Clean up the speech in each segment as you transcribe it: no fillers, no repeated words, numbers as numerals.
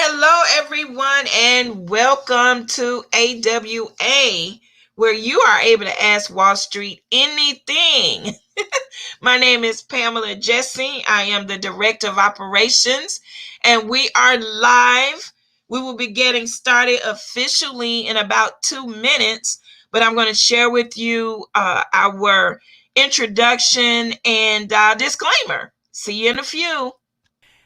Hello, everyone, and welcome to AWA, where you are able to ask Wall Street anything. My name is Pamela Jesse. I am the Director of Operations, and we are live. We will be getting started officially in about 2 minutes, but I'm going to share with you our introduction and disclaimer. See you in a few.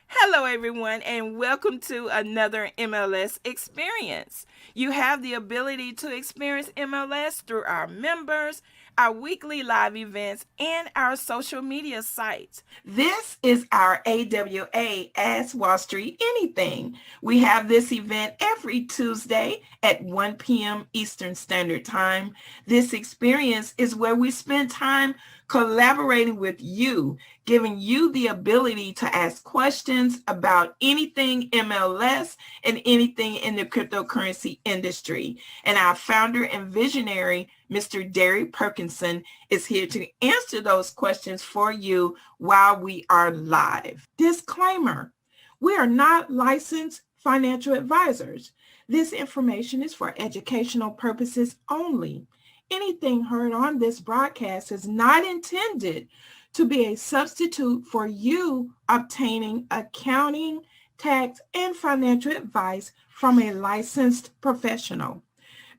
Hello, everyone, and welcome to another MLS experience. You have the ability to experience MLS through our members, our weekly live events, and our social media sites. This is our AWA Ask Wall Street Anything. We have this event every Tuesday at 1 p.m. Eastern Standard Time. This experience is where we spend time collaborating with you, giving you the ability to ask questions about anything MLS and anything in the cryptocurrency industry. And our founder and visionary, Mr. Derry Perkinson, is here to answer those questions for you while we are live. Disclaimer: we are not licensed financial advisors. This information is for educational purposes only. Anything heard on this broadcast is not intended to be a substitute for you obtaining accounting, tax, and financial advice from a licensed professional.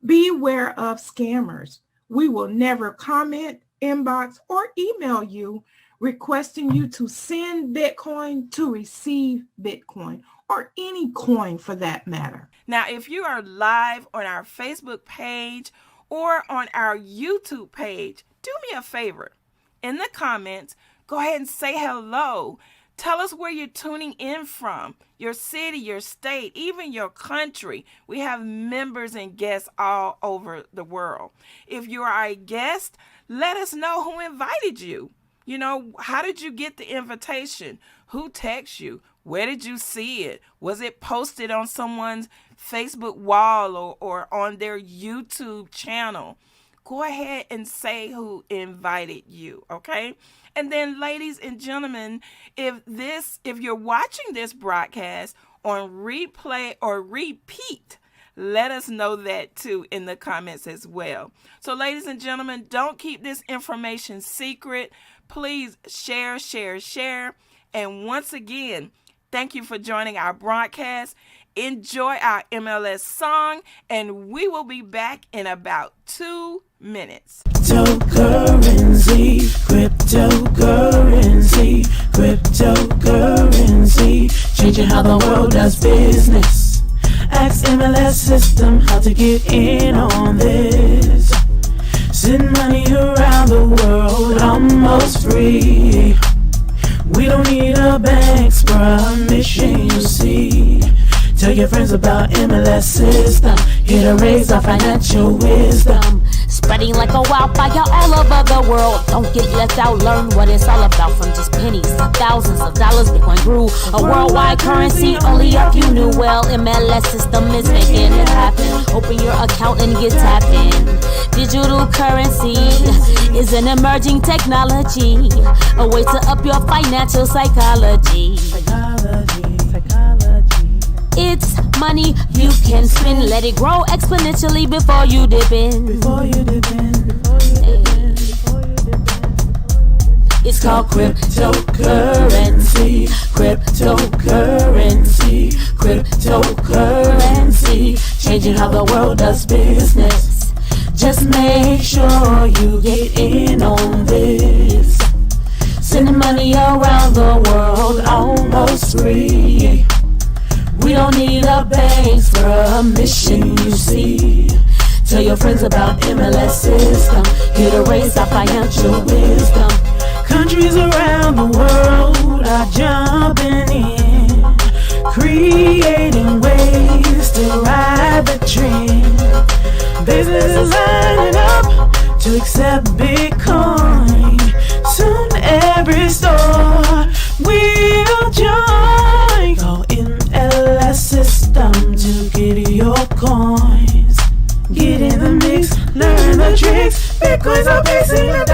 Beware of scammers. We will never comment, inbox, or email you requesting you to send Bitcoin to receive Bitcoin, or any coin for that matter. Now, if you are live on our Facebook page or on our YouTube page, do me a favor. In the comments, go ahead and say hello. Tell us where you're tuning in from, your city, your state, even your country. We have members and guests all over the world. If you are a guest, let us know who invited you. How did you get the invitation? Who texted you? Where did you see it? Was it posted on someone's Facebook wall or on their YouTube channel? Go ahead and say who invited you, okay? And then, ladies and gentlemen, if you're watching this broadcast on replay or repeat, let us know that too in the comments as well. So, ladies and gentlemen, don't keep this information secret. Please share. And once again, thank you for joining our broadcast. Enjoy our MLS song, and we will be back in about 2 minutes. Cryptocurrency, changing how the world does business. Ask MLS system how to get in on this. Send money around the world almost free. We don't need a bank's permission, you see. Tell your friends about MLS system, here to raise our financial wisdom. Spreading like a wildfire all over the world. Don't get left out, learn what it's all about. From just pennies to thousands of dollars, Bitcoin grew a worldwide currency. Only if you knew well, MLS system is making it happen. Open your account and get tapped in. Digital currency is an emerging technology, a way to up your financial psychology. It's money you can spend. Let it grow exponentially before you dip in. It's called cryptocurrency. Cryptocurrency, changing how the world does business. Just make sure you get in on this. Sending money around the world almost free. We don't need a bank's permission, you see. Tell your friends about MLS system, here to raise our financial wisdom. Countries around the world are jumping in, creating ways to ride the trend. Businesses lining up to accept Bitcoin. Soon every store will join. Call MLS system to get your coins. Get in the mix, learn the tricks. Bitcoins are facing a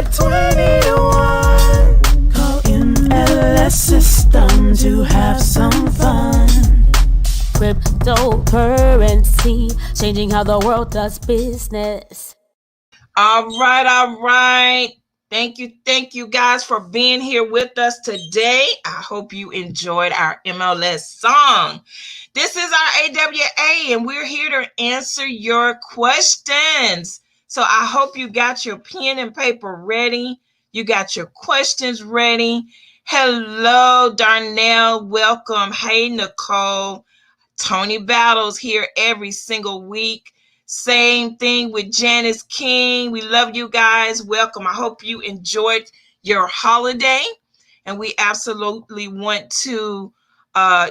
$20 to 1. Call MLS system to have some fun. cryptocurrency, changing how the world does business. All right, all right. Thank you guys for being here with us today. I hope you enjoyed our MLS song. This is our AWA, and we're here to answer your questions. So I hope you got your pen and paper ready. You got your questions ready. Hello, Darnell. Welcome. Hey, Nicole. Tony Battles here every single week. Same thing with Janice King. We love you guys. Welcome. I hope you enjoyed your holiday. And we absolutely want to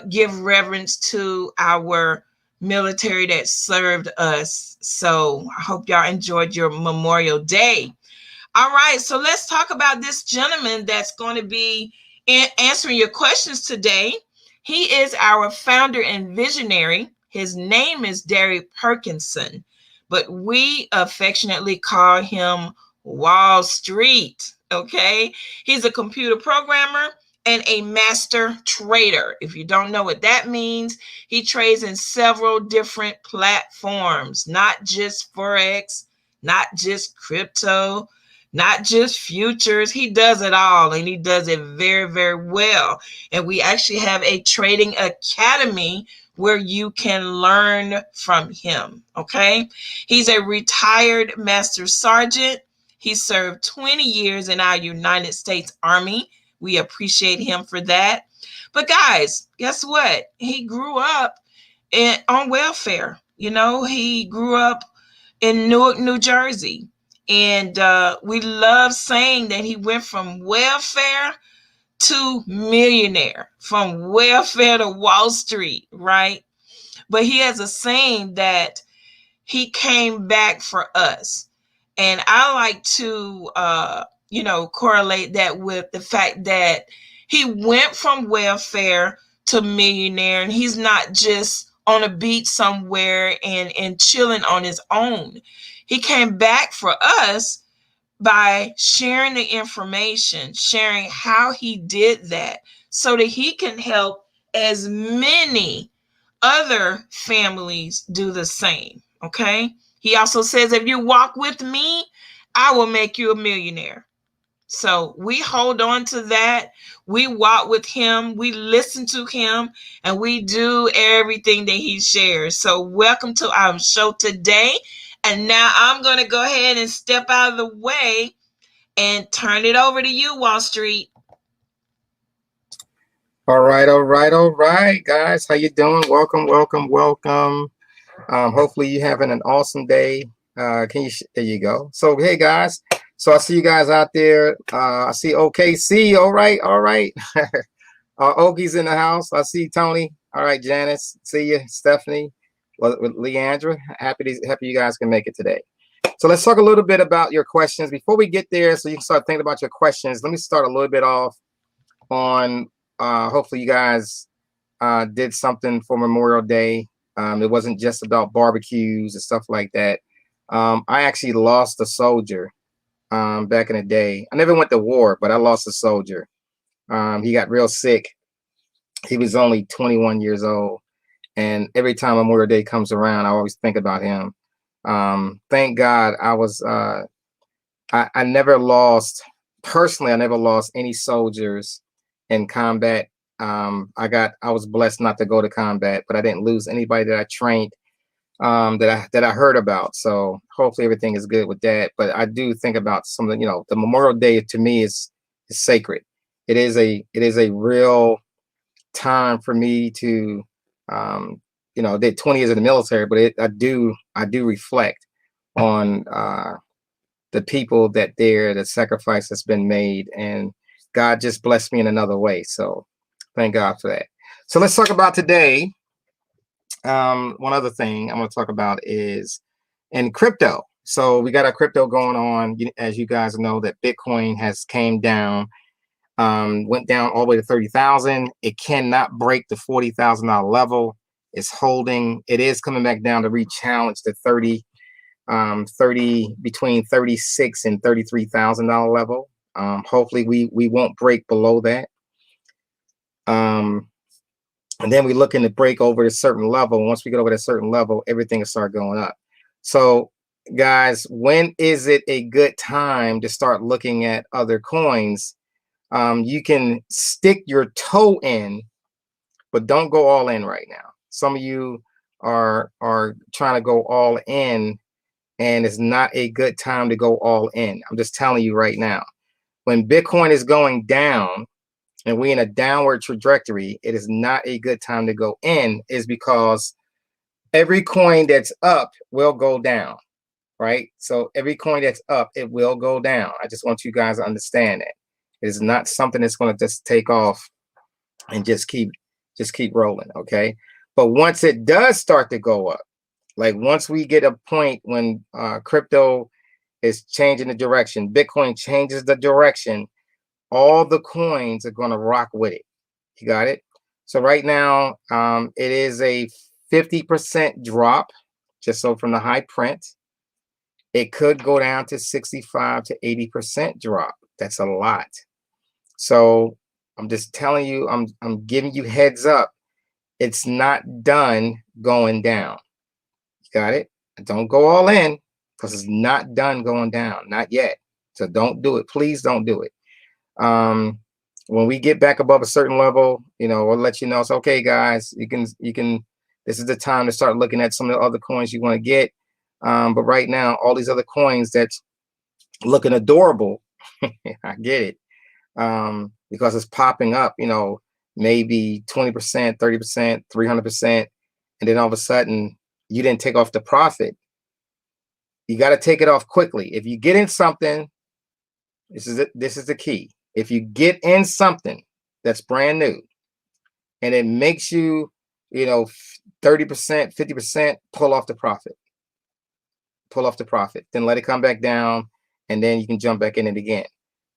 give reverence to our military that served us. So I hope y'all enjoyed your Memorial Day. All right, so let's talk about this gentleman that's going to be answering your questions today. He is our founder and visionary. His name is Derek Perkinson, but we affectionately call him Wall Street. Okay, he's a computer programmer and a master trader. If you don't know what that means, he trades in several different platforms, not just Forex, not just crypto, not just futures. He does it all, and he does it very, very well. And we actually have a trading academy where you can learn from him. Okay. He's a retired master sergeant. He served 20 years in our United States Army. We appreciate him for that. But guys, guess what? He grew up on welfare. You know, he grew up in Newark, New Jersey. And we love saying that he went from welfare to millionaire, from welfare to Wall Street, right? But he has a saying that he came back for us. And I like to, correlate that with the fact that he went from welfare to millionaire, and he's not just on a beach somewhere and chilling on his own. He came back for us by sharing the information, sharing how he did that so that he can help as many other families do the same. Okay. He also says, if you walk with me, I will make you a millionaire. So we hold on to that. We walk with him. We listen to him, and we do everything that he shares. So welcome to our show today. And now I'm going to go ahead and step out of the way and turn it over to you, Wall Street. All right, guys. How you doing? Welcome. Hopefully you having an awesome day. There you go. So, hey, guys. So I see you guys out there. I see OKC. All right. Oki's in the house. I see Tony. All right, Janice. See you, Stephanie. With Leandra. Happy you guys can make it today. So let's talk a little bit about your questions. Before we get there, so you can start thinking about your questions, let me start a little bit off on hopefully you guys did something for Memorial Day. It wasn't just about barbecues and stuff like that. I actually lost a soldier back in the day. I never went to war, but I lost a soldier. He got real sick. He was only 21 years old. And every time Memorial Day comes around, I always think about him. Thank God I never lost, personally, I never lost any soldiers in combat. I was blessed not to go to combat, but I didn't lose anybody that I trained, that I heard about. So hopefully everything is good with that. But I do think about something, the Memorial Day to me is sacred. It is a real time for me to, did 20 years in the military, but I do reflect on the people the sacrifice that's been made, and God just blessed me in another way. So thank God for that. So let's talk about today. One other thing I'm going to talk about is in crypto. So we got our crypto going on. As you guys know, that Bitcoin has came down, went down all the way to 30,000. It cannot break the $40,000 level. It's holding. It is coming back down to re-challenge the 30 between 36 and $33,000 level. Hopefully we won't break below that. And then we're looking to break over a certain level. Once we get over that certain level, everything will start going up. So guys, when is it a good time to start looking at other coins? You can stick your toe in, but don't go all in right now. Some of you are trying to go all in, and it's not a good time to go all in. I'm just telling you right now. When Bitcoin is going down and we're in a downward trajectory, it is not a good time to go in, is because every coin that's up will go down, right? So every coin that's up, it will go down. I just want you guys to understand that. It is not something that's going to just take off and just keep rolling, okay? But once it does start to go up, like once we get a point when crypto is changing the direction, Bitcoin changes the direction, all the coins are going to rock with it. You got it? So right now, it is a 50% drop, just so from the high print. It could go down to 65 to 80% drop. That's a lot. So I'm just telling you, I'm giving you heads up. It's not done going down. You got it? Don't go all in, because it's not done going down, not yet. So don't do it. Please don't do it. When we get back above a certain level, you know, we'll let you know. It's okay, guys. You can. This is the time to start looking at some of the other coins you want to get. But right now, all these other coins that's looking adorable, I get it, because it's popping up. You know, maybe 20%, 30%, 300%, and then all of a sudden you didn't take off the profit. You got to take it off quickly. If you get in something, this is it. This is the key. If you get in something that's brand new and it makes you, you know, 30%, 50%, pull off the profit. Pull off the profit. Then let it come back down, and then you can jump back in it again.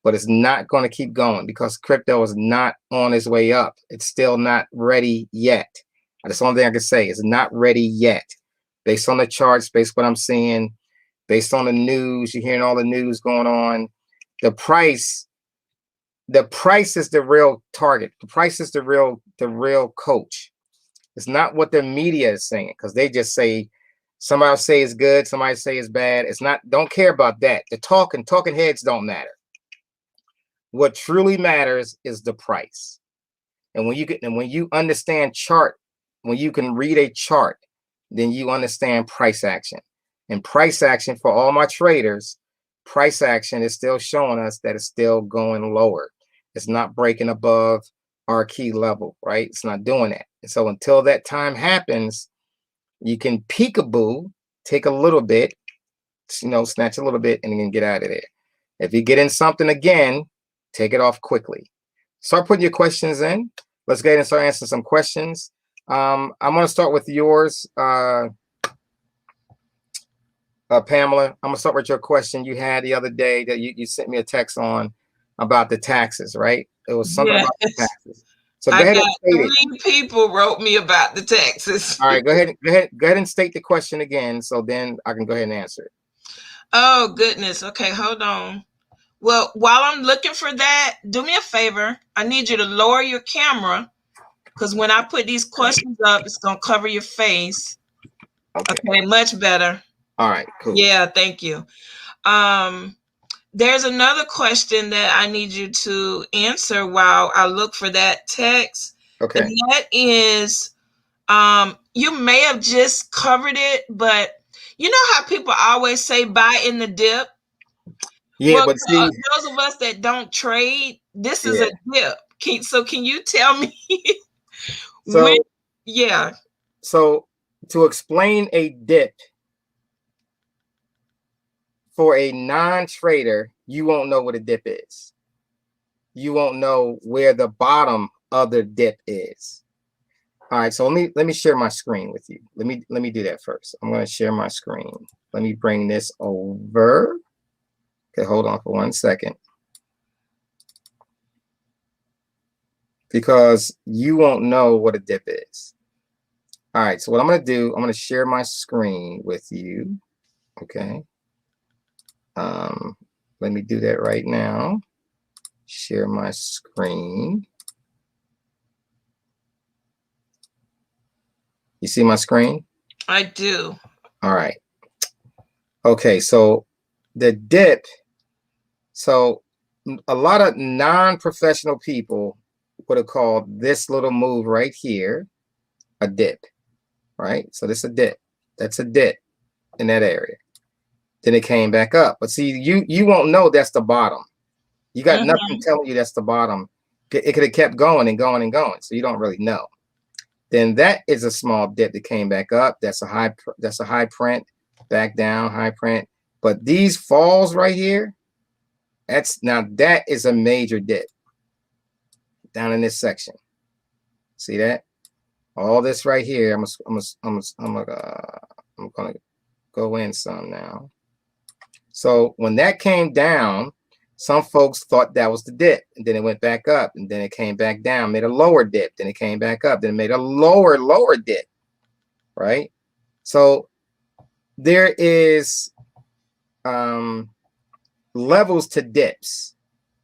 But it's not going to keep going because crypto is not on its way up. It's still not ready yet. That's the only thing I can say. It's not ready yet. Based on the charts, based on what I'm seeing, based on the news, you're hearing all the news going on. The price is the real target. The price is the real coach. It's not what the media is saying, because they just say, somebody say it's good, somebody say it's bad. It's not. Don't care about that. The talking heads don't matter. What truly matters is the price. And when you understand chart, when you can read a chart, then you understand price action. And price action, for all my traders, price action is still showing us that it's still going lower. It's not breaking above our key level, right? It's not doing that. And so until that time happens, you can peekaboo, take a little bit, you know, snatch a little bit, and then get out of there. If you get in something again, take it off quickly. Start putting your questions in. Let's go ahead and start answering some questions. I'm going to start with yours, Pamela. I'm going to start with your question you had the other day that you sent me a text on about the taxes, right? It was something about the taxes. So go ahead and state it. 3 people wrote me about the taxes. All right, go ahead and state the question again, so then I can go ahead and answer it. Oh, goodness. Okay, hold on. Well, while I'm looking for that, do me a favor. I need you to lower your camera, because when I put these questions up, it's going to cover your face. Okay, much better. All right, cool. Yeah, thank you. There's another question that I need you to answer while I look for that text. Okay. And that is, you may have just covered it, but you know how people always say buy in the dip? Yeah, well, but see, those of us that don't trade, this is a dip. Can you tell me so yeah. So to explain a dip for a non-trader, you won't know what a dip is. You won't know where the bottom of the dip is. All right, so let me share my screen with you. Let me do that first. I'm going to share my screen. Let me bring this over. Okay, hold on for 1 second. Because you won't know what a dip is. All right, so what I'm going to do, I'm going to share my screen with you. Okay. Let me do that right now. Share my screen. see my screen? I do. All right. Okay, so the dip. So a lot of non-professional people would have called this little move right here a dip, right? So this is a dip. That's a dip in that area. Then it came back up. But see, you won't know that's the bottom. You got nothing telling you that's the bottom. It could have kept going and going and going. So you don't really know. Then that is a small dip that came back up. That's a high print, back down, high print. But these falls right here, that is a major dip down in this section. See that? All this right here, I'm gonna go in some now. So when that came down, some folks thought that was the dip, and then it went back up, and then it came back down, made a lower dip, then it came back up, then it made a lower dip, right? So there is levels to dips,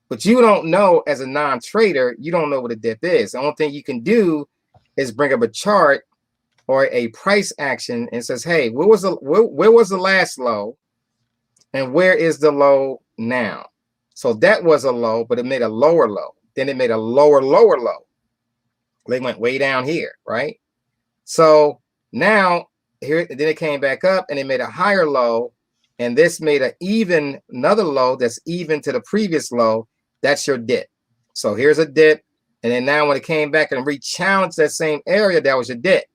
but you don't know as a non-trader, you don't know what a dip is. The only thing you can do is bring up a chart or a price action and says, hey, where was the last low and where is the low now? So that was a low, but it made a lower low. Then it made a lower low. They went way down here, right? So now here, then it came back up and it made a higher low, and this made another low that's even to the previous low. That's your dip. So here's a dip, and then now when it came back and re-challenged that same area, that was your dip.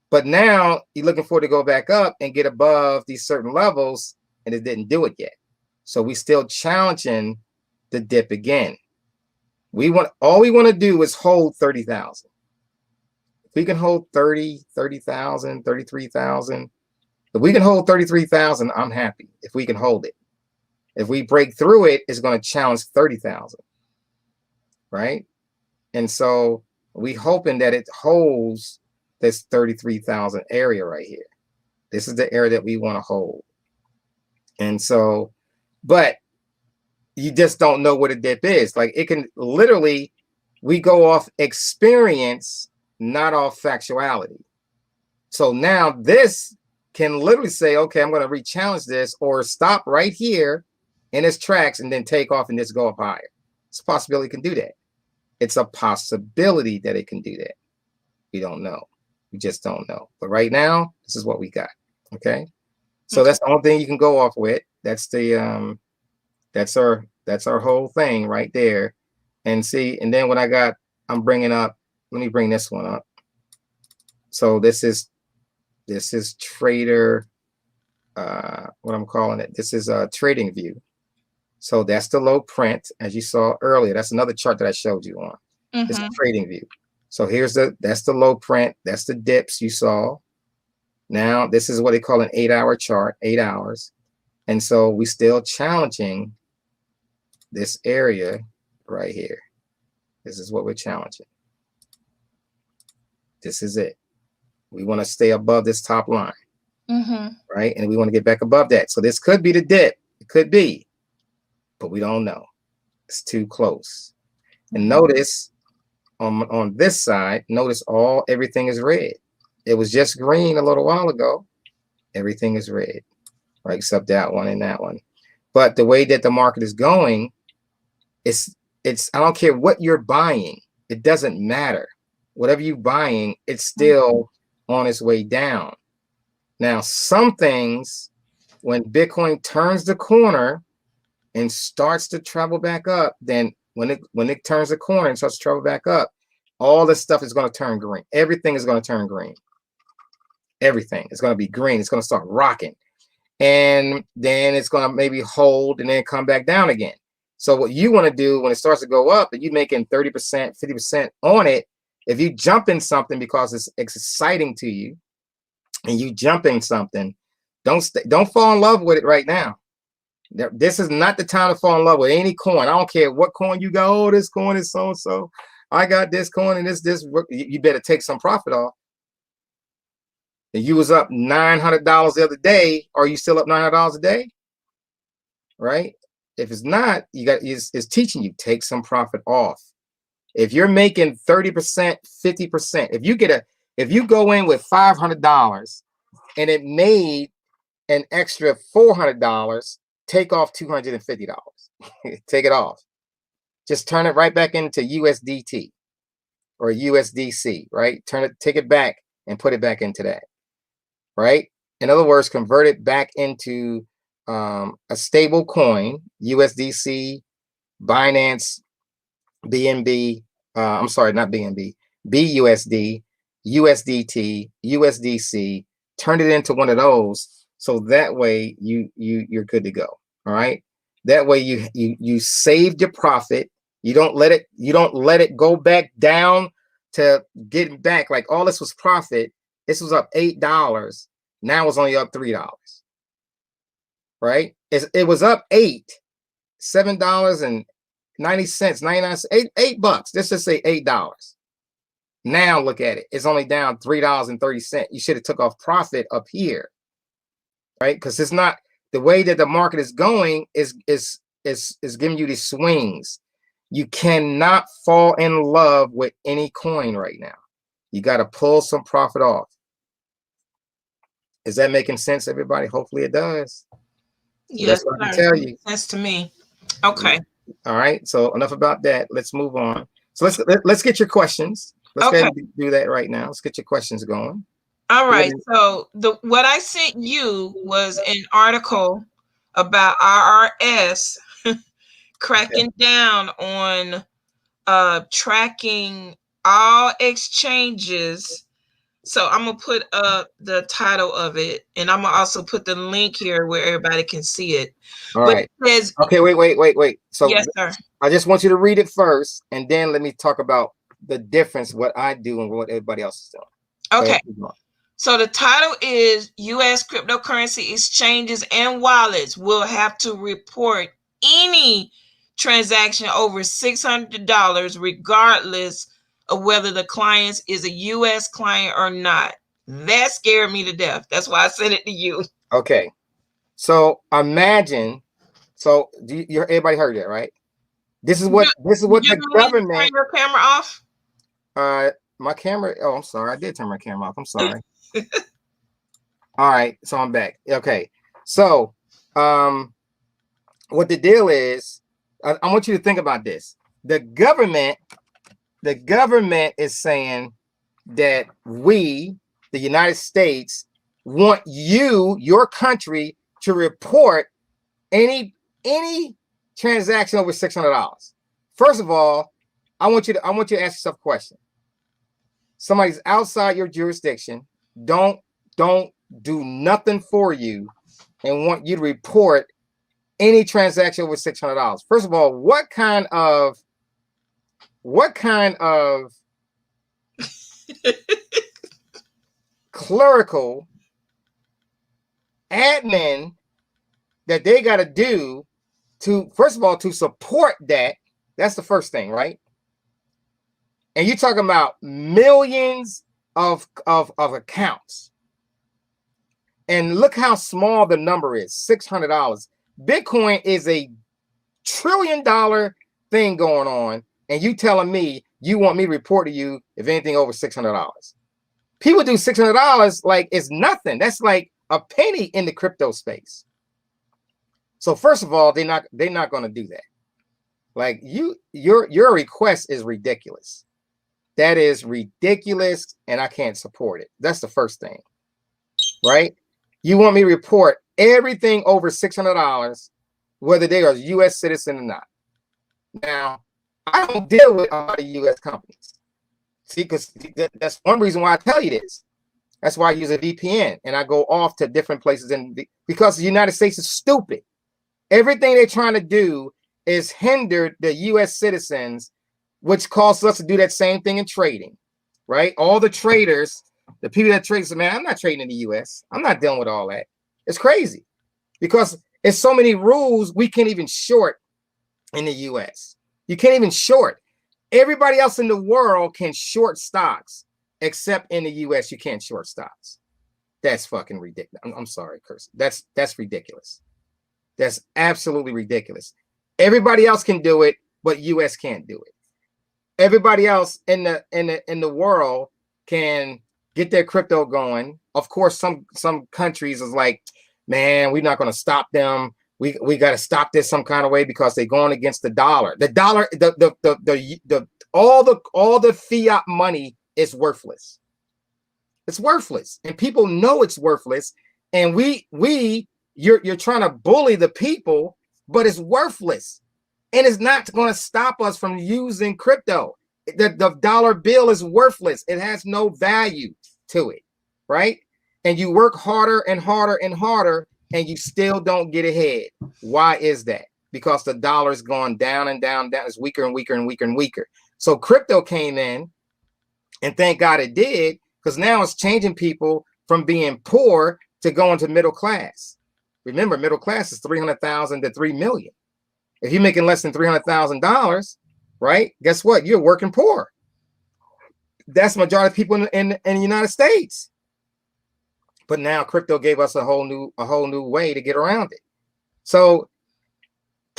But now you're looking for it to go back up and get above these certain levels, and it didn't do it yet. So we still challenging the dip again. All we want to do is hold 30,000. If we can hold 30,000, 33,000. If we can hold 33,000, I'm happy. If we can hold it. If we break through it, it's going to challenge 30,000. Right? And so we hoping that it holds this 33,000 area right here. This is the area that we want to hold. And so, but you just don't know what a dip is. Like, it can literally, we go off experience, not off factuality. So now this can literally say, okay, I'm going to re-challenge this, or stop right here in its tracks and then take off and just go up higher. It's a possibility it can do that. It's a possibility that it can do that. We don't know. We just don't know. But right now, this is what we got. Okay. So that's the only thing you can go off with. That's the that's our whole thing right there. And see, and then when I'm bringing up, let me bring this one up. So this is trader, what I'm calling it. This is a trading view. So that's the low print, as you saw earlier. That's another chart that I showed you on. It's a trading view. So that's the low print. That's the dips you saw. Now this is what they call an 8-hour chart, 8 hours. And so we still challenging this area right here. This is what we're challenging. This is it. We want to stay above this top line, right? And we want to get back above that. So this could be the dip. It could be, but we don't know. It's too close. And notice on this side, notice everything is red. It was just green a little while ago. Everything is red, right? Except that one and that one. But the way that the market is going, it's I don't care what you're buying. It doesn't matter. Whatever you're buying, it's still on its way down. Now, some things, when Bitcoin turns the corner and starts to travel back up, then when it turns the corner and starts to travel back up, all this stuff is going to turn green. Everything is going to turn green. Everything is going to be green. It's going to start rocking. And then it's going to maybe hold and then come back down again. So what you want to do when it starts to go up and you're making 30%, 50% on it, if you jump in something because it's exciting to you and you jump in something, don't fall in love with it right now. This is not the time to fall in love with any coin. I don't care what coin you got. Oh, this coin is so-and-so. I got this coin and this. You better take some profit off. And you was up $900 the other day. Are you still up $900 a day? Right? If it's not, it's teaching you, take some profit off. If you're making 30%, 50%, if you get If you go in with $500 and it made an extra $400, take off $250. Take it off. Just turn it right back into USDT or USDC, right? Take it back and put it back into that, right? In other words, convert it back into a stable coin, USDC, Binance, BNB, I'm sorry, not BNB, BUSD, USDT, USDC, turn it into one of those. So that way you're good to go. All right. That way you saved your profit. You don't let it go back down to get back. Like all this was profit. This was up $8. Now it's only up $3. Right? It was up $7.90, 99 cents, $8. Let's just say $8. Now look at it. It's only down $3.30. You should have took off profit up here. Right? Because it's not the way that the market is going is giving you these swings. You cannot fall in love with any coin right now. You got to pull some profit off. Is that making sense, everybody? Hopefully it does. Yes, that's what I can tell you. Sense to me. Okay. All right. So enough about that. Let's move on. So let's get your questions. Let's go ahead and do that right now. Let's get your questions going. All right. So what I sent you was an article about IRS cracking down on tracking all exchanges. So I'm gonna put up the title of it, and I'm gonna also put the link here where everybody can see it. All right. It says, okay, wait. So yes, sir. I just want you to read it first, and then let me talk about the difference, what I do and what everybody else is doing. Okay. So the title is U.S. cryptocurrency exchanges and wallets will have to report any transaction over $600 regardless of whether the client is a U.S. client or not. That scared me to death. That's why I sent it to you. Okay. So imagine, everybody heard that, right? This is what the government. Turn your camera off. My camera. Oh, I'm sorry. I did turn my camera off. I'm sorry. All right. So I'm back. Okay. So, what the deal is, I want you to think about this. The government is saying that we, the United States, want your country, to report any transaction over $600. First of all, I want you to ask yourself a question. Somebody's outside your jurisdiction, don't do nothing for you, and want you to report any transaction over $600. First of all, what kind of clerical admin that they got to do to, first of all, to support that? That's the first thing, right? And you're talking about millions of accounts. And look how small the number is, $600. Bitcoin is a $1 trillion thing going on, and you telling me you want me to report to you if anything over $600. People do $600 like it's nothing. That's like a penny in the crypto space. So first of all, they're not going to do that. Like your request is ridiculous. That is ridiculous, and I can't support it. That's the first thing, right? You want me to report everything over $600, whether they are a U.S. citizen or not. Now, I don't deal with a lot of U.S. companies. See, because that's one reason why I tell you this. That's why I use a VPN, and I go off to different places, because the United States is stupid. Everything they're trying to do is hinder the U.S. citizens, which causes us to do that same thing in trading, right? All the traders, the people that trade, say, man, I'm not trading in the U.S. I'm not dealing with all that. It's crazy because it's so many rules we can't even short in the U.S. You can't even short. Everybody else in the world can short stocks, except in the U.S. you can't short stocks. That's fucking ridiculous. I'm sorry, Curse. That's ridiculous. That's absolutely ridiculous. Everybody else can do it, but U.S. can't do it. Everybody else in the world can get their crypto going. Of course, some countries is like, man, we're not going to stop them. We got to stop this some kind of way because they're going against the dollar. The dollar, all the fiat money is worthless. It's worthless, and people know it's worthless. And you're trying to bully the people, but it's worthless, and it's not going to stop us from using crypto. The dollar bill is worthless. It has no value to it, right? And you work harder and harder and harder, and you still don't get ahead. Why is that? Because the dollar's gone down and down, down. It's weaker and weaker and weaker and weaker. So crypto came in, and thank God it did, because now it's changing people from being poor to going to middle class. Remember, middle class is 300,000 to 3 million. If you're making less than $300,000, right? Guess what? You're working poor. That's the majority of people in the United States. But now crypto gave us a whole new way to get around it. So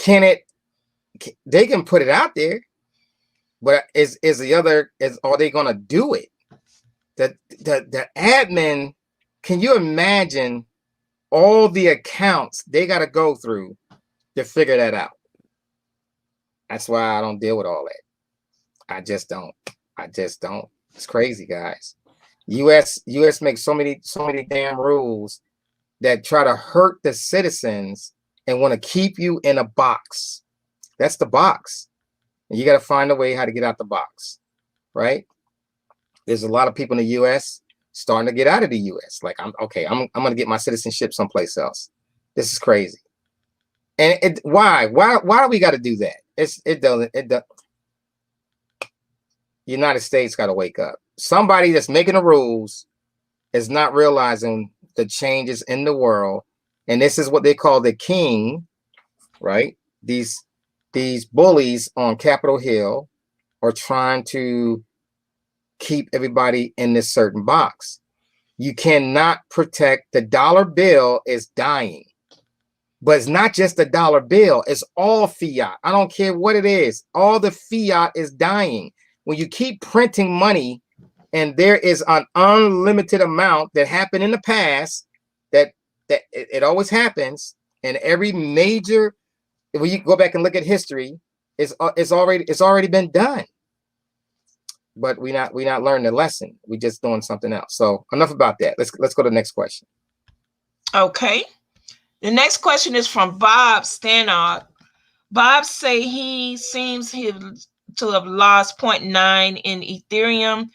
they can put it out there, but are they going to do it? The admin, can you imagine all the accounts they got to go through to figure that out? That's why I don't deal with all that. I just don't. It's crazy, guys. US makes so many damn rules that try to hurt the citizens and want to keep you in a box. That's the box. And you got to find a way how to get out the box, right? There's a lot of people in the US starting to get out of the US. Like, I'm going to get my citizenship someplace else. This is crazy. And why do we got to do that? It doesn't. United States got to wake up. Somebody that's making the rules is not realizing the changes in the world, and this is what they call the king, right? These bullies on Capitol Hill are trying to keep everybody in this certain box. You cannot protect the dollar bill is dying. But it's not just the dollar bill, it's all fiat. I don't care what it is. All the fiat is dying. When you keep printing money, and there is an unlimited amount that happened in the past, that it always happens, and every major, when you go back and look at history, it's already been done. But we not learning the lesson. We just doing something else. So enough about that. Let's go to the next question. Okay. The next question is from Bob Stanhope. Bob say he seems to have lost 0.9 in Ethereum.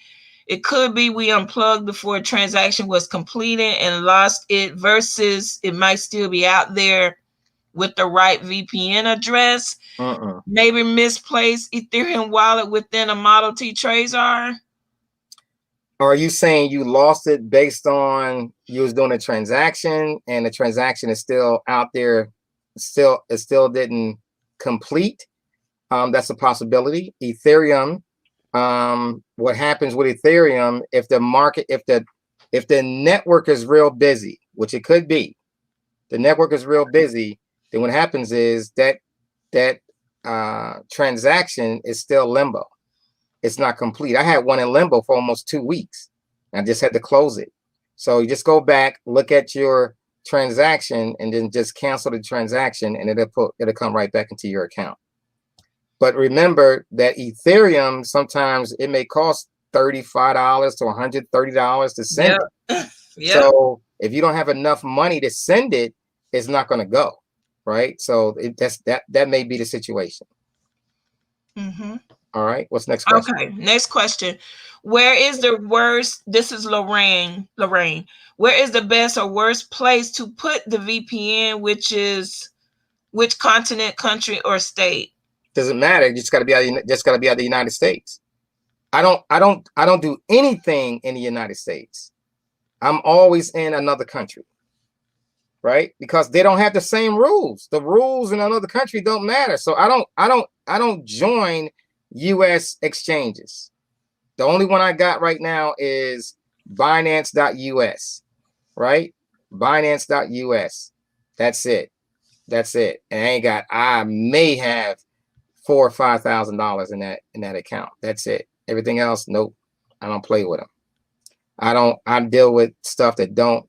It could be we unplugged before a transaction was completed and lost it, versus it might still be out there with the right VPN address. Maybe misplaced Ethereum wallet within a Model T Trezor. Are you saying you lost it based on you was doing a transaction and the transaction is still out there, it still didn't complete? That's a possibility. Ethereum, what happens with Ethereum, if the network is real busy, which it could be, the network is real busy, then what happens is that transaction is still limbo. It's not complete. I had one in limbo for almost 2 weeks. I just had to close it. So you just go back, look at your transaction, and then just cancel the transaction, and it'll come right back into your account. But remember that Ethereum, sometimes it may cost $35 to $130 to send it. Yep. So if you don't have enough money to send it, it's not going to go, right? So that may be the situation. Mm-hmm. All right. What's next question? Okay. Next question. Where is the worst? This is Lorraine. Where is the best or worst place to put the VPN? Which continent, country, or state? Doesn't matter. You just got to be out of the United States. I don't do anything in the United States. I'm always in another country, right? Because they don't have the same rules. The rules in another country don't matter. So I don't join US exchanges. The only one I got right now is Binance.us, right? Binance.us. That's it. And I may have $4,000 or $5,000 in that account. That's it. Everything else, nope. I don't play with them. I deal with stuff that don't,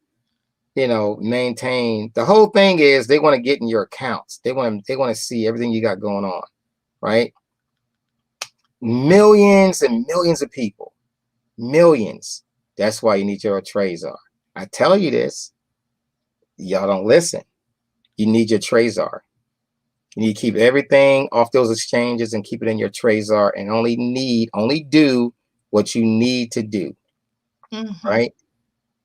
maintain. The whole thing is they want to get in your accounts. They want to see everything you got going on, right? Millions and millions of people, millions. That's why you need your Trezor. I tell you this, y'all don't listen. You need your Trezor. You need to keep everything off those exchanges and keep it in your Trezor, and only do what you need to do, right?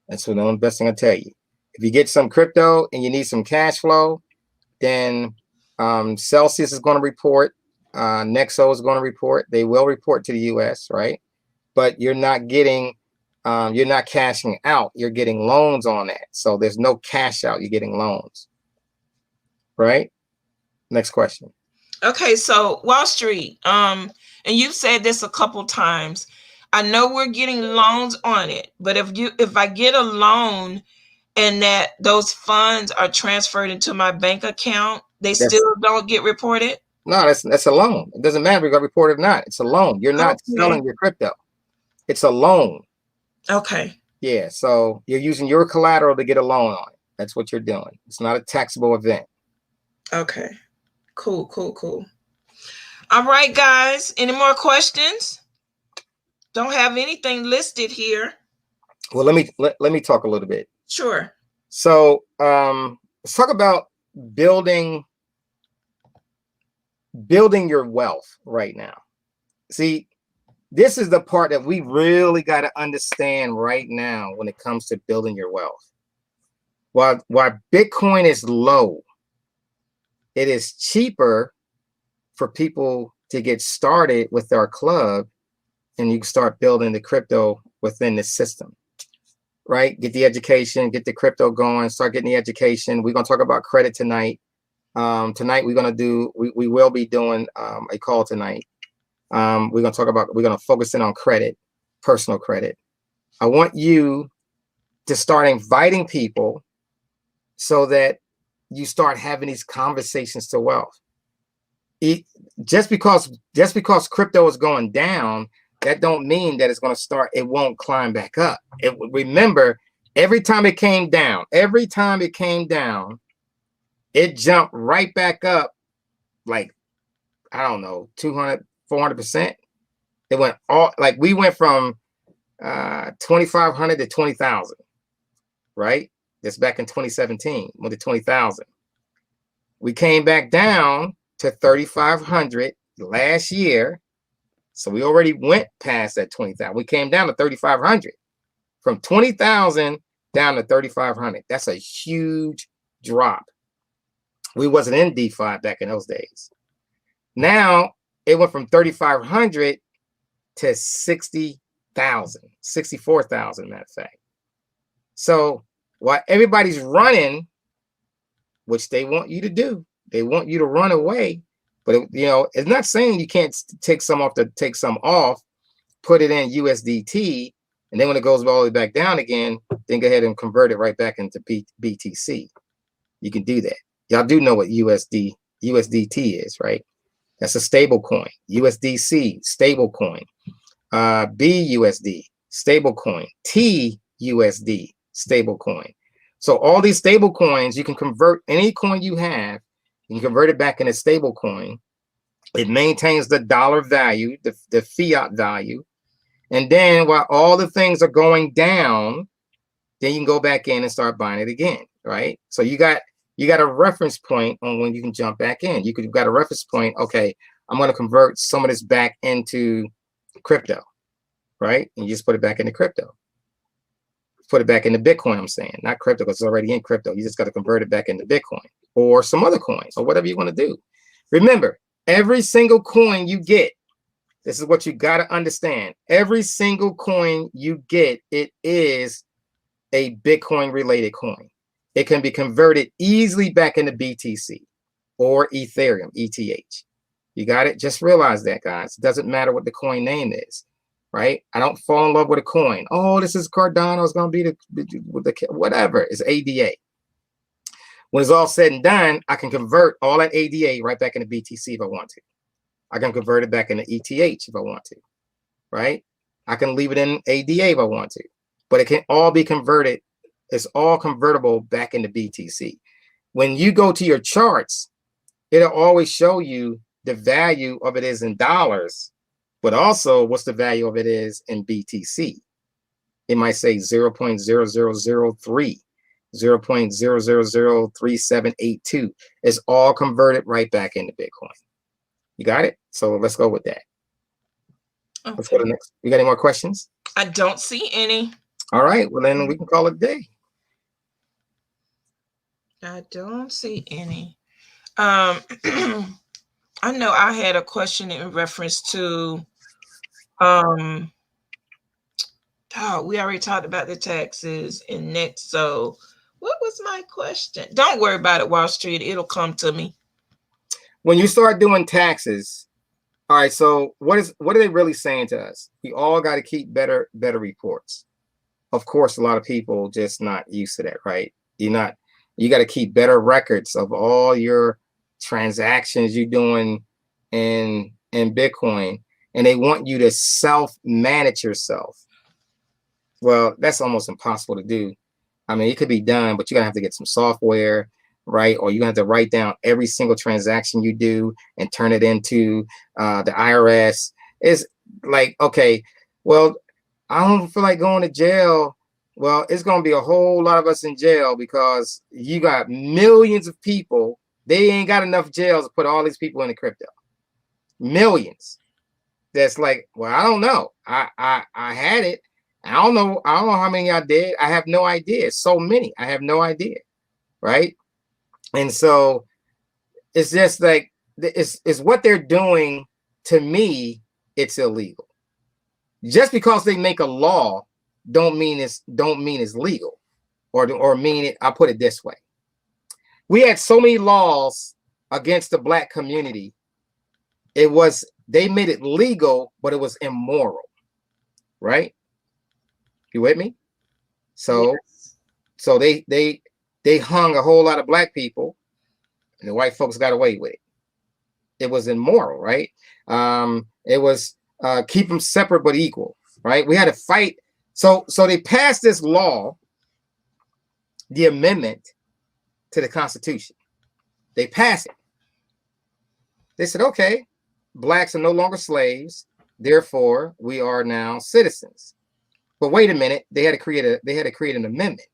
That's the best thing I tell you. If you get some crypto and you need some cash flow, then Celsius is going to report. Nexo is going to report. They will report to the U.S., right? But you're not cashing out. You're getting loans on that. So there's no cash out. You're getting loans, right? Next question. Okay, so Wall Street, and you've said this a couple times. I know we're getting loans on it, but if I get a loan and that those funds are transferred into my bank account, they still don't get reported? No, that's a loan. It doesn't matter if you got reported or not. It's a loan. You're not selling your crypto. It's a loan. Okay. Yeah, so you're using your collateral to get a loan on it. That's what you're doing. It's not a taxable event. Okay. Cool. All right, guys. Any more questions? Don't have anything listed here. Well, let me talk a little bit. Sure. So let's talk about building your wealth right now. See, this is the part that we really got to understand right now when it comes to building your wealth. While Bitcoin is low, it is cheaper for people to get started with our club, and you can start building the crypto within the system, right? Get the education, get the crypto going, start getting the education. We're going to talk about credit tonight. Tonight we will be doing a call tonight. We're going to focus in on credit, personal credit. I want you to start inviting people so that you start having these conversations to wealth. Just because crypto is going down, that don't mean that it won't climb back up. Remember, every time it came down, it jumped right back up, like, I don't know, 200, 400%. It went we went from 2,500 to 20,000, right? That's back in 2017, went to 20,000. We came back down to 3,500 last year. So we already went past that 20,000. We came down to 3,500. From 20,000 down to 3,500. That's a huge drop. We wasn't in DeFi back in those days. Now it went from 3,500 to 60,000, 64,000, matter of fact. So while everybody's running, which they want you to do, they want you to run away. But it's not saying you can't take some off, put it in USDT, and then when it goes all the way back down again, then go ahead and convert it right back into BTC. You can do that. Y'all do know what USDT is, right? That's a stable coin. USDC, stable coin. BUSD, stable coin. TUSD, stable coin. So all these stable coins, you can convert any coin you have, you can convert it back into stable coin. It maintains the dollar value, the fiat value. And then while all the things are going down, then you can go back in and start buying it again, right? So you got a reference point on when you can jump back in. You've got a reference point. Okay, I'm going to convert some of this back into crypto, right? And you just put it back into crypto. Put it back into Bitcoin, I'm saying, not crypto, because it's already in crypto. You just got to convert it back into Bitcoin or some other coins or whatever you want to do. Remember, every single coin you get, this is what you got to understand. Every single coin you get, it is a Bitcoin related coin. It can be converted easily back into BTC or Ethereum, ETH. You got it? Just realize that, guys. It doesn't matter what the coin name is, right? I don't fall in love with a coin. Oh, this is Cardano. It's going to be the whatever. It's ADA. When it's all said and done, I can convert all that ADA right back into BTC if I want to. I can convert it back into ETH if I want to, right? I can leave it in ADA if I want to. but it can all be converted. It's all convertible back into BTC. When you go to your charts, it'll always show you the value of it is in dollars, but also what's the value of it is in BTC. It might say 0.0003, 0.0003782. It's all converted right back into Bitcoin. You got it? So let's go with that. Okay. Let's go to the next. You got any more questions? I don't see any. All right. Well, then we can call it a day. I don't see any. I know I had a question in reference to we already talked about the taxes and next. So what was my question? Don't worry about it, Wall Street. It'll come to me. When you start doing taxes, all right, so what are they really saying to us? We all got to keep better reports. Of course, a lot of people just not used to that, right? You got to keep better records of all your transactions you're doing in Bitcoin, and they want you to self-manage yourself. Well, that's almost impossible to do. I mean, it could be done, but you're gonna have to get some software, right? Or you're gonna have to write down every single transaction you do and turn it into the IRS. It's like, okay, well, I don't feel like going to jail. Well, it's gonna be a whole lot of us in jail because you got millions of people. They ain't got enough jails to put all these people into crypto. Millions. That's like, well, I don't know. I had it. I don't know how many I did. I have no idea. So many. I have no idea. Right. And so it's just like it's what they're doing. To me, it's illegal. Just because they make a law don't mean it's legal or mean it. I'll put it this way. We had so many laws against the Black community. They made it legal, but it was immoral. Right? You with me? So, yes. So they hung a whole lot of Black people, and the white folks got away with it. It was immoral, right? It was keep them separate but equal, right? We had to fight. So they passed this law, the amendment to the Constitution. They passed it. They said, okay, Blacks are no longer slaves, therefore we are now citizens. But wait a minute, they had to create an amendment.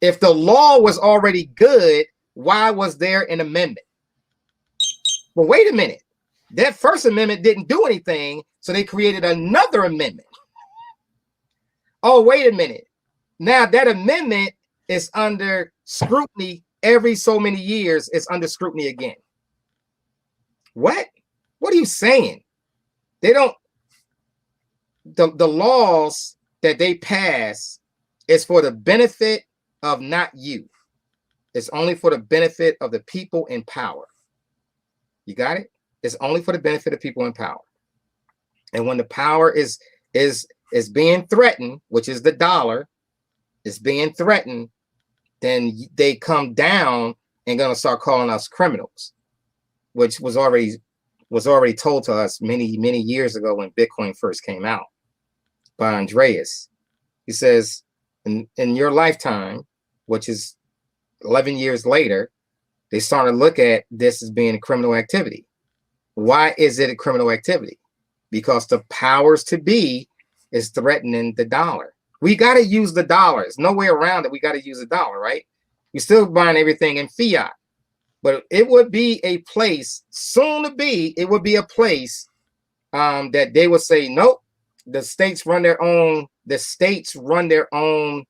If the law was already good, why was there an amendment? Well, wait a minute. That first amendment didn't do anything, so they created another amendment. Oh, wait a minute. Now that amendment is under scrutiny every so many years. It's under scrutiny again. What? What are you saying? They don't. The laws that they pass is for the benefit of not you. It's only for the benefit of the people in power. You got it? It's only for the benefit of people in power. And when the power is being threatened, which is the dollar, is being threatened, then they come down and gonna start calling us criminals, which was already told to us many years ago when Bitcoin first came out by Andreas. He says, in your lifetime, which is 11 years later, they started to look at this as being a criminal activity. Why is it a criminal activity? Because the powers to be is threatening the dollar. We got to use the dollar. There's no way around it. We got to use the dollar, right? We're still buying everything in fiat. But it would be a place, soon to be, it would be a place that they would say, nope, the states run their own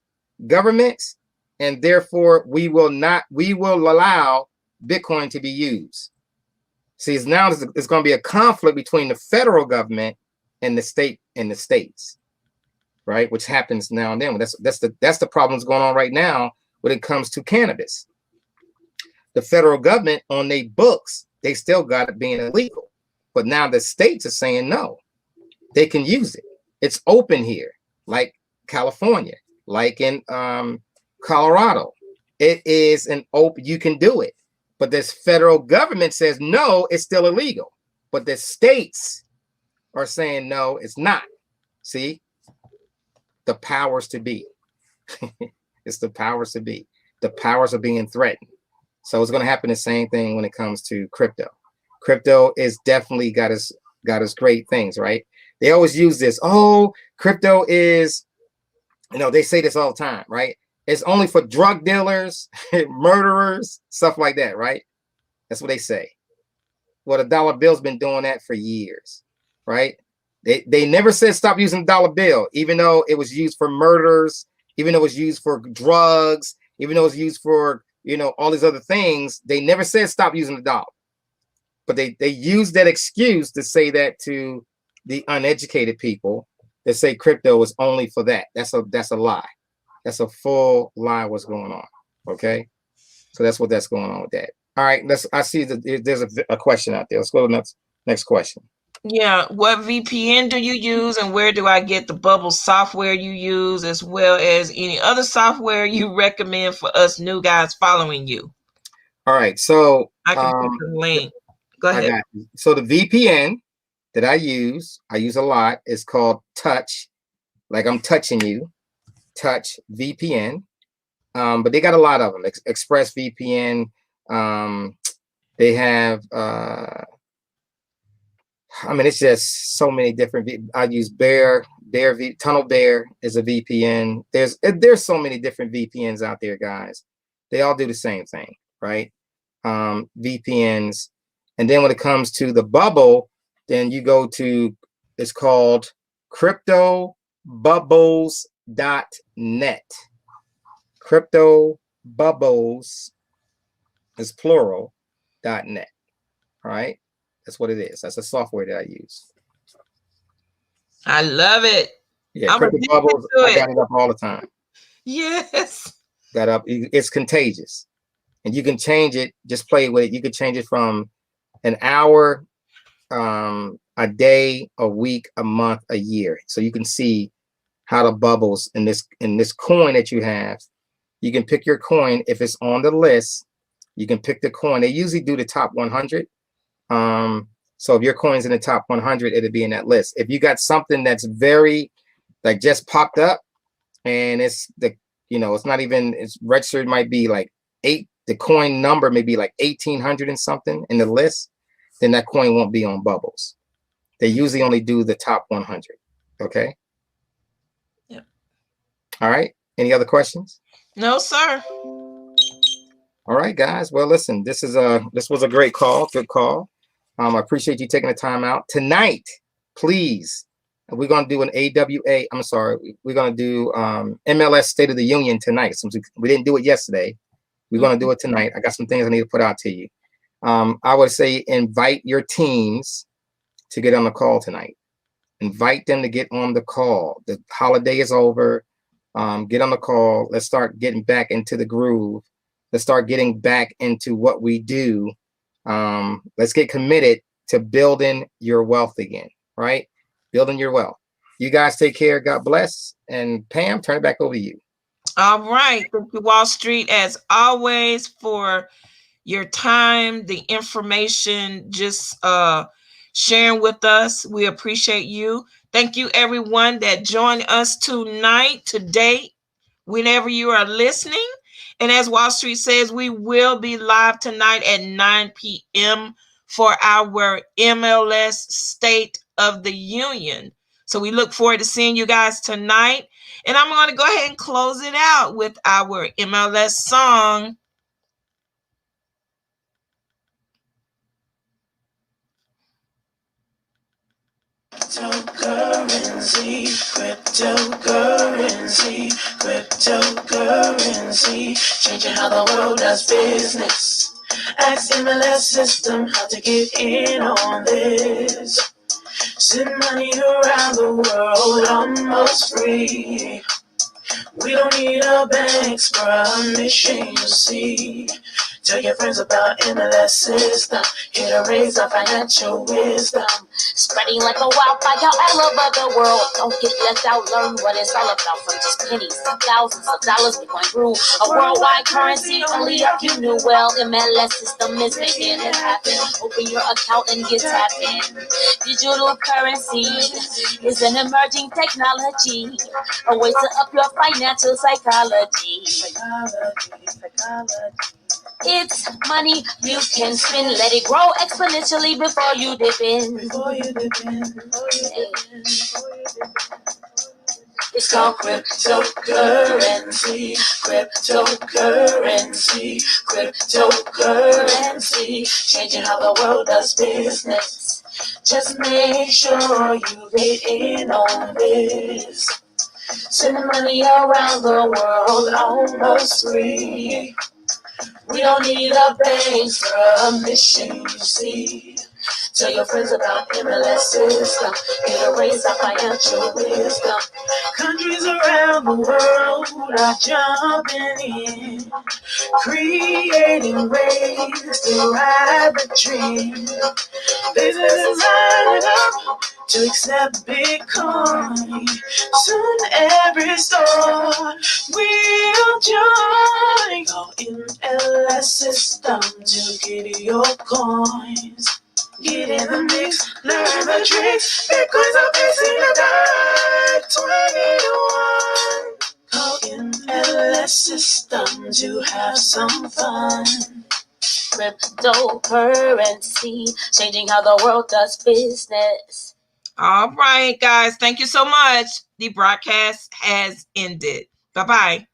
governments, and therefore we will allow Bitcoin to be used. See, now it's going to be a conflict between the federal government and the state and the states, right? Which happens now and then. That's the problems going on right now when it comes to cannabis. The federal government on their books, they still got it being illegal. But now the states are saying no, they can use it. It's open here, like California, like in Colorado. It is an open, you can do it. But this federal government says no, it's still illegal. But the states are saying no, it's not. See, the powers to be. It's the powers to be. The powers are being threatened. So it's going to happen the same thing when it comes to crypto. Crypto is definitely got us great things, right? They always use this. Oh, crypto is, they say this all the time, right? It's only for drug dealers, murderers, stuff like that, right? That's what they say. Well, the dollar bill's been doing that for years, right? They never said stop using the dollar bill, even though it was used for murders, even though it was used for drugs, even though it was used for, all these other things. They never said stop using the dollar. But they use that excuse to say that to the uneducated people that say crypto is only for that. That's a lie. That's a full lie what's going on. Okay. So that's that's going on with that. All right. I see that there's a question out there. Let's go to the next question. Yeah. What VPN do you use, and where do I get the Bubble software you use, as well as any other software you recommend for us new guys following you? All right. So I can put the link. Go ahead. I got you. So the VPN that I use a lot, is called Touch. Like I'm touching you. Touch VPN. But they got a lot of them. Express VPN. They have it's just so many different. I use Tunnel Bear is a VPN. There's so many different VPNs out there, guys. They all do the same thing, right? VPNs. And then when it comes to the bubble, then you go to, it's called CryptoBubbles.net. CryptoBubbles is plural, .net. All right. That's what it is. That's a software that I use. I love it. Yeah, CryptoBubbles, I got it up all the time. Yes. Got up. It's contagious. And you can change it, just play with it. You can change it from an hour, a day, a week, a month, a year. So you can see how the bubbles in this coin that you have. You can pick your coin if it's on the list. You can pick the coin. They usually do the top 100. So if your coin's in the top 100, it'll be in that list. If you got something that's very, like, just popped up, and it's it's not even, it's registered, might be like 8. The coin number may be like 1,800 and something in the list, then that coin won't be on Bubbles. They usually only do the top 100. Okay. Yep. All right. Any other questions? No, sir. All right, guys. Well, listen, this was a great call. Good call. I appreciate you taking the time out tonight. Please, we're going to do an AWA. I'm sorry. We're going to do MLS State of the Union tonight. Since we didn't do it yesterday, we're going to do it tonight. I got some things I need to put out to you. I would say invite your teams to get on the call tonight. Invite them to get on the call. The holiday is over. Get on the call. Let's start getting back into the groove. Let's start getting back into what we do. Let's get committed to building your wealth again, right? Building your wealth. You guys take care. God bless. And Pam, turn it back over to you. All right. Thank you, Wall Street, as always, for your time, the information, just sharing with us. We appreciate you. Thank you, everyone that joined us today, whenever you are listening. And as Wall Street says, we will be live tonight at 9 p.m. for our MLS State of the Union. So we look forward to seeing you guys tonight. And I'm going to go ahead and close it out with our MLS song. Cryptocurrency, changing how the world does business. Ask MLS system how to get in on this. Send money around the world almost free. We don't need a bank's permission, you see. Tell your friends about MLS system. Here to raise our financial wisdom. Spreading like a wildfire all over the world. Don't get left out, learn what it's all about. From just pennies to thousands of dollars, Bitcoin grew a worldwide currency. Only if you knew well. MLS system is making it happen. Open your account and get tapped in. Digital currency is an emerging technology, a way to up your financial psychology. It's money you can spend. Let it grow exponentially before you dip in. It's called cryptocurrency, cryptocurrency, cryptocurrency. Changing how the world does business. Just make sure you get in on this. Sending money around the world almost free. We don't need a bank's permission, you see. Tell your friends about MLS system. It'll raise our financial wisdom. Countries around the world are jumping in, creating ways to ride the trend. Businesses lining up to accept Bitcoin. Soon every store will join. Call MLS system to get your coins. Get in the mix, learn the tricks. Bitcoins are facing a dark 21. Call MLS system to have some fun. Cryptocurrency, changing how the world does business. All right, guys. Thank you so much. The broadcast has ended. Bye-bye.